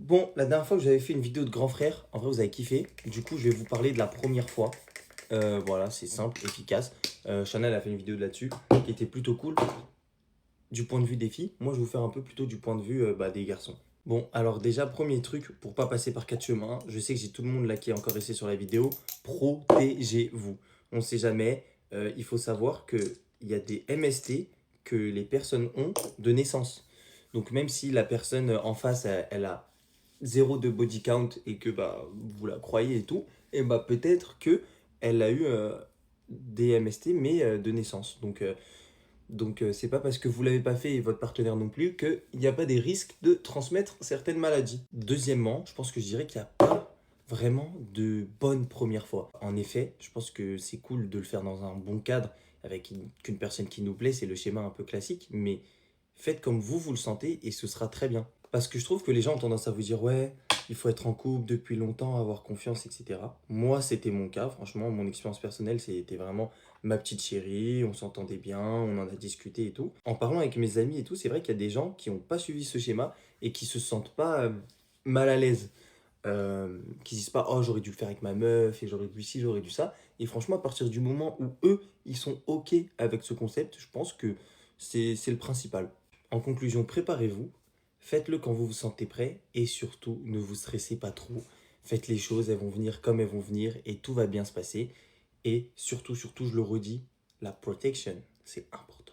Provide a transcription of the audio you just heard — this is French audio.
Bon, la dernière fois que j'avais fait une vidéo de grand frère, en vrai vous avez kiffé. Du coup, je vais vous parler de la première fois. Voilà, c'est simple, efficace. Chanel a fait une vidéo là-dessus qui était plutôt cool du point de vue des filles. Moi, je vais vous faire un peu plutôt du point de vue des garçons. Bon, alors déjà, premier truc, pour pas passer par quatre chemins, je sais que j'ai tout le monde là qui est encore resté sur la vidéo, protégez-vous. On ne sait jamais, il faut savoir qu'il y a des MST que les personnes ont de naissance. Donc même si la personne en face, elle a zéro de body count et que bah, vous la croyez et tout, et bah peut-être que elle a eu des MST mais de naissance. Donc c'est pas parce que vous l'avez pas fait et votre partenaire non plus qu'il n'y a pas des risques de transmettre certaines maladies. Deuxièmement, je pense que je dirais qu'il n'y a pas vraiment de bonne première fois. En effet, je pense que c'est cool de le faire dans un bon cadre avec qu'une personne qui nous plaît, c'est le schéma un peu classique, mais faites comme vous le sentez et ce sera très bien. Parce que je trouve que les gens ont tendance à vous dire ouais, il faut être en couple depuis longtemps, avoir confiance, etc. Moi, c'était mon cas, franchement, mon expérience personnelle, c'était vraiment ma petite chérie, on s'entendait bien, on en a discuté et tout. En parlant avec mes amis et tout, c'est vrai qu'il y a des gens qui n'ont pas suivi ce schéma et qui se sentent pas mal à l'aise. Qui disent pas oh j'aurais dû le faire avec ma meuf et j'aurais dû ci, j'aurais dû ça. Et franchement, à partir du moment où eux, ils sont OK avec ce concept, je pense que c'est le principal. En conclusion, préparez-vous, faites-le quand vous vous sentez prêt et surtout, ne vous stressez pas trop. Faites les choses, elles vont venir comme elles vont venir et tout va bien se passer. Et surtout, je le redis, la protection, c'est important.